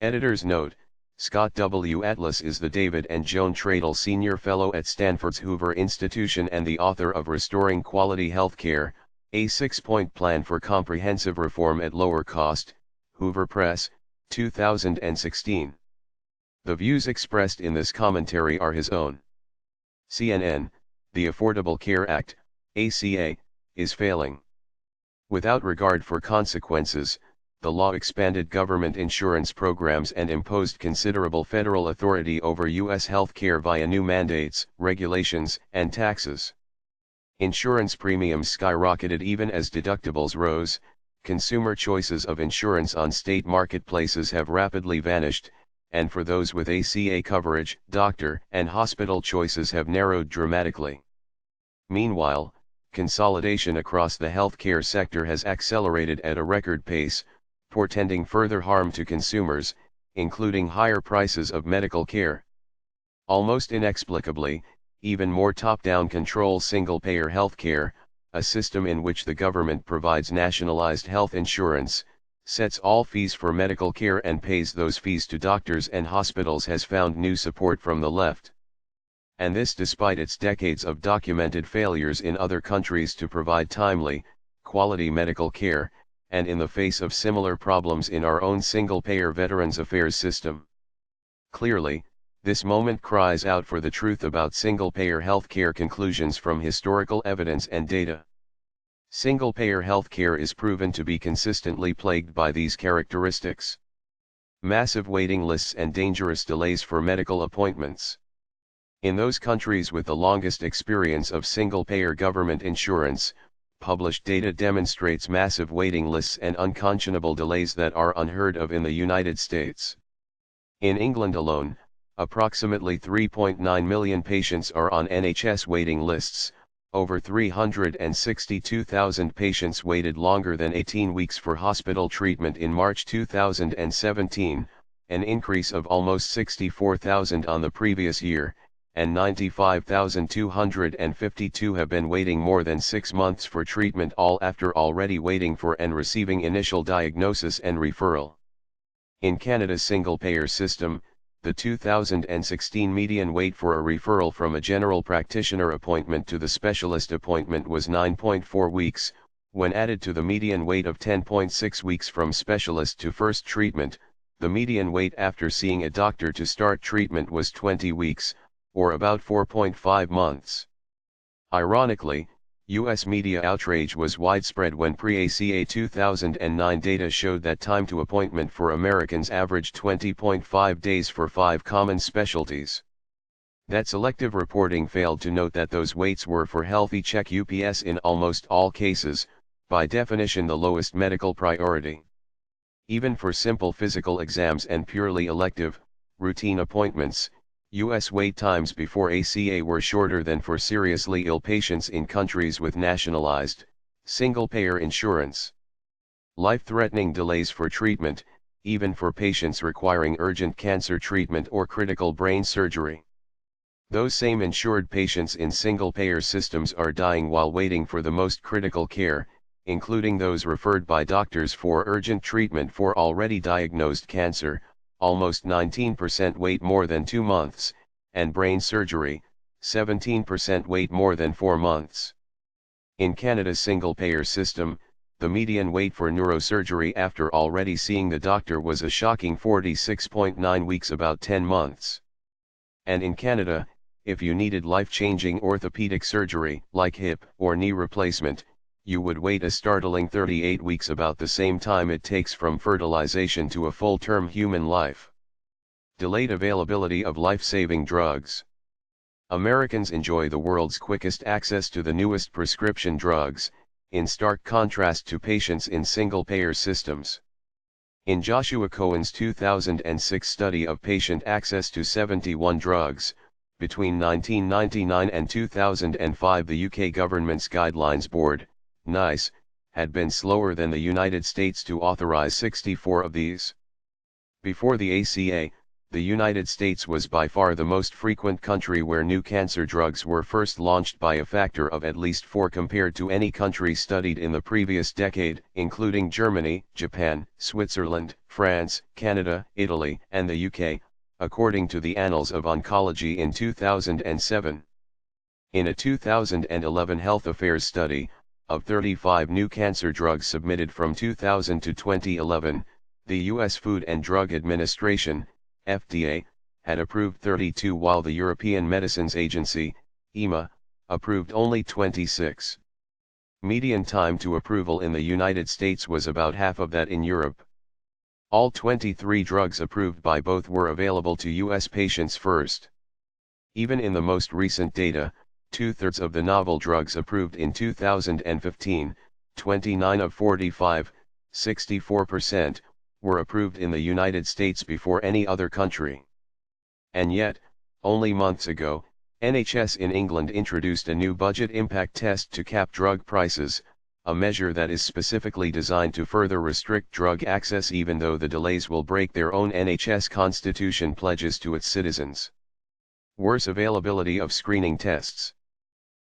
Editor's note: Scott W. Atlas is the David and Joan Tradle Senior Fellow at Stanford's Hoover Institution and the author of Restoring Quality Healthcare, a 6-point plan for comprehensive reform at lower cost, Hoover Press, 2016. The views expressed in this commentary are his own. CNN: The Affordable Care Act, ACA, is failing. Without regard for consequences, the law expanded government insurance programs and imposed considerable federal authority over U.S. health care via new mandates, regulations, and taxes. Insurance premiums skyrocketed even as deductibles rose. Consumer choices of insurance on state marketplaces have rapidly vanished, and for those with ACA coverage, doctor and hospital choices have narrowed dramatically. Meanwhile, consolidation across the healthcare sector has accelerated at a record pace, portending further harm to consumers, including higher prices of medical care. Almost inexplicably, even more top-down control single-payer healthcare, a system in which the government provides nationalized health insurance, sets all fees for medical care and pays those fees to doctors and hospitals, has found new support from the left. And this despite its decades of documented failures in other countries to provide timely, quality medical care, and in the face of similar problems in our own single-payer Veterans Affairs system. Clearly, this moment cries out for the truth about single-payer healthcare conclusions from historical evidence and data. Single-payer healthcare is proven to be consistently plagued by these characteristics: massive waiting lists and dangerous delays for medical appointments. In those countries with the longest experience of single-payer government insurance, published data demonstrates massive waiting lists and unconscionable delays that are unheard of in the United States. In England alone, approximately 3.9 million patients are on NHS waiting lists. Over 362,000 patients waited longer than 18 weeks for hospital treatment in March 2017, an increase of almost 64,000 on the previous year, and 95,252 have been waiting more than 6 months for treatment, all after already waiting for and receiving initial diagnosis and referral. In Canada's single-payer system, the 2016 median wait for a referral from a general practitioner appointment to the specialist appointment was 9.4 weeks, when added to the median wait of 10.6 weeks from specialist to first treatment. The median wait after seeing a doctor to start treatment was 20 weeks, or about 4.5 months. Ironically, U.S. media outrage was widespread when pre-ACA 2009 data showed that time to appointment for Americans averaged 20.5 days for 5 common specialties. That selective reporting failed to note that those waits were for healthy check UPS in almost all cases, by definition the lowest medical priority. Even for simple physical exams and purely elective, routine appointments, U.S. wait times before ACA were shorter than for seriously ill patients in countries with nationalized, single-payer insurance. Life-threatening delays for treatment, even for patients requiring urgent cancer treatment or critical brain surgery. Those same insured patients in single-payer systems are dying while waiting for the most critical care, including those referred by doctors for urgent treatment for already diagnosed cancer. Almost 19% wait more than 2 months, and brain surgery, 17% wait more than 4 months. In Canada's single-payer system, the median wait for neurosurgery after already seeing the doctor was a shocking 46.9 weeks, about 10 months. And in Canada, if you needed life-changing orthopedic surgery, like hip or knee replacement, you would wait a startling 38 weeks, about the same time it takes from fertilization to a full-term human life. Delayed availability of life-saving drugs. Americans enjoy the world's quickest access to the newest prescription drugs, in stark contrast to patients in single-payer systems. In Joshua Cohen's 2006 study of patient access to 71 drugs, between 1999 and 2005 the UK government's Guidelines Board, NICE, had been slower than the United States to authorize 64 of these. Before the ACA, the United States was by far the most frequent country where new cancer drugs were first launched by a factor of at least 4 compared to any country studied in the previous decade, including Germany, Japan, Switzerland, France, Canada, Italy, and the UK, according to the Annals of Oncology in 2007. In a 2011 Health Affairs study, of 35 new cancer drugs submitted from 2000 to 2011, the U.S. Food and Drug Administration, FDA, had approved 32 while the European Medicines Agency, EMA, approved only 26. Median time to approval in the United States was about half of that in Europe. All 23 drugs approved by both were available to U.S. patients first. Even in the most recent data, 2/3 of the novel drugs approved in 2015, 29 of 45, 64%, were approved in the United States before any other country. And yet, only months ago, NHS in England introduced a new budget impact test to cap drug prices, a measure that is specifically designed to further restrict drug access even though the delays will break their own NHS constitution pledges to its citizens. Worse availability of screening tests.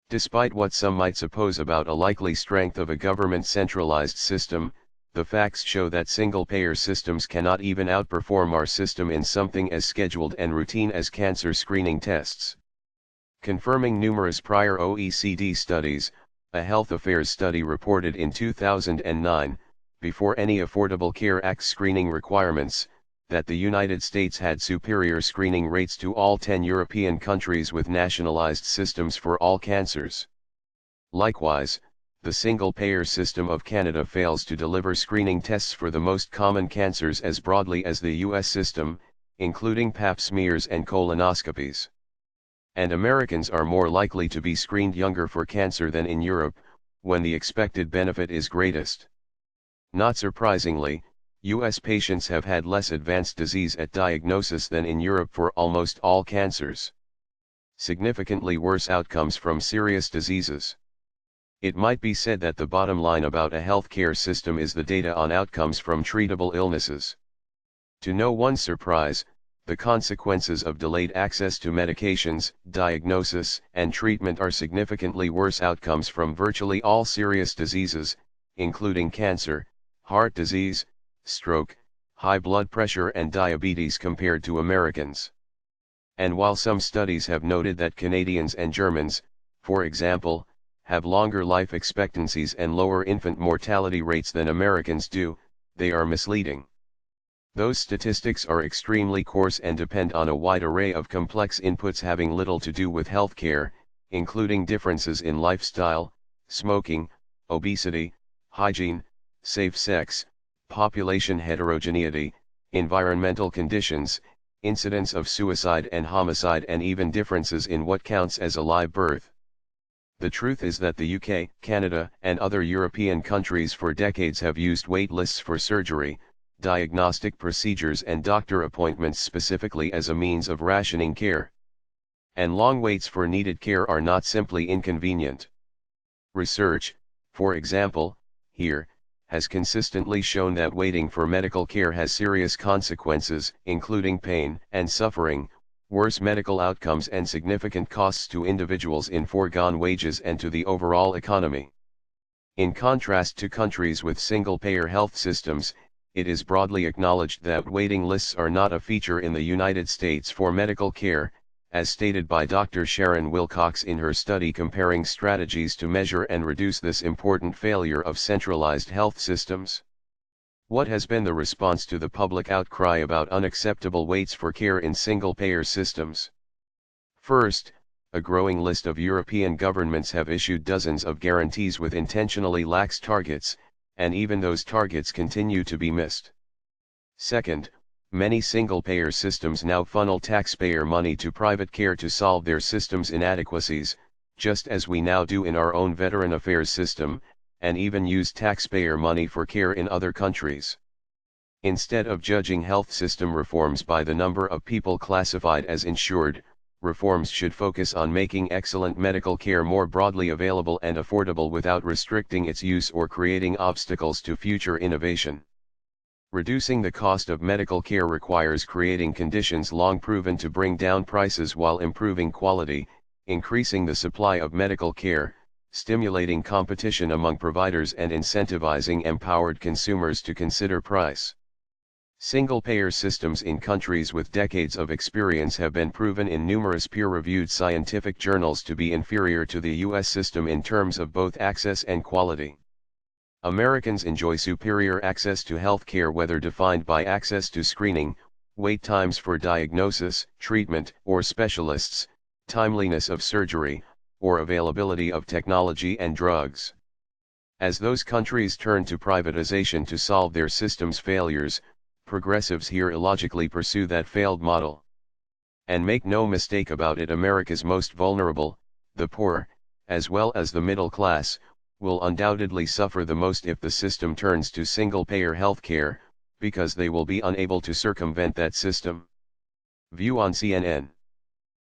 Despite what some might suppose about a likely strength of a government centralized system, the facts show that single-payer systems cannot even outperform our system in something as scheduled and routine as cancer screening tests. Confirming numerous prior OECD studies, a Health Affairs study reported in 2009, before any Affordable Care Act screening requirements, that the United States had superior screening rates to all 10 European countries with nationalized systems for all cancers. Likewise, the single-payer system of Canada fails to deliver screening tests for the most common cancers as broadly as the US system, including pap smears and colonoscopies. And Americans are more likely to be screened younger for cancer than in Europe, when the expected benefit is greatest. Not surprisingly, US patients have had less advanced disease at diagnosis than in Europe for almost all cancers. Significantly worse outcomes from serious diseases. It might be said that the bottom line about a healthcare system is the data on outcomes from treatable illnesses. To no one's surprise, the consequences of delayed access to medications, diagnosis, and treatment are significantly worse outcomes from virtually all serious diseases, including cancer, heart disease, stroke, high blood pressure and diabetes compared to Americans. And while some studies have noted that Canadians and Germans, for example, have longer life expectancies and lower infant mortality rates than Americans do, they are misleading. Those statistics are extremely coarse and depend on a wide array of complex inputs having little to do with healthcare, including differences in lifestyle, smoking, obesity, hygiene, safe sex, population heterogeneity, environmental conditions, incidence of suicide and homicide, and even differences in what counts as a live birth. The truth is that the UK, Canada, and other European countries for decades have used wait lists for surgery, diagnostic procedures and doctor appointments specifically as a means of rationing care. And long waits for needed care are not simply inconvenient. Research, for example, here, has consistently shown that waiting for medical care has serious consequences, including pain and suffering, worse medical outcomes and significant costs to individuals in foregone wages and to the overall economy. In contrast to countries with single-payer health systems, it is broadly acknowledged that waiting lists are not a feature in the United States for medical care, as stated by Dr. Sharon Wilcox in her study comparing strategies to measure and reduce this important failure of centralized health systems. What has been the response to the public outcry about unacceptable waits for care in single-payer systems? First, a growing list of European governments have issued dozens of guarantees with intentionally lax targets, and even those targets continue to be missed. Second, many single-payer systems now funnel taxpayer money to private care to solve their system's inadequacies, just as we now do in our own Veteran Affairs system, and even use taxpayer money for care in other countries. Instead of judging health system reforms by the number of people classified as insured, reforms should focus on making excellent medical care more broadly available and affordable without restricting its use or creating obstacles to future innovation. Reducing the cost of medical care requires creating conditions long proven to bring down prices while improving quality, increasing the supply of medical care, stimulating competition among providers and incentivizing empowered consumers to consider price. Single-payer systems in countries with decades of experience have been proven in numerous peer-reviewed scientific journals to be inferior to the U.S. system in terms of both access and quality. Americans enjoy superior access to health care, whether defined by access to screening, wait times for diagnosis, treatment, or specialists, timeliness of surgery, or availability of technology and drugs. As those countries turn to privatization to solve their system's failures, progressives here illogically pursue that failed model. And make no mistake about it, America's most vulnerable, the poor, as well as the middle class, will undoubtedly suffer the most if the system turns to single-payer healthcare, because they will be unable to circumvent that system. View on CNN.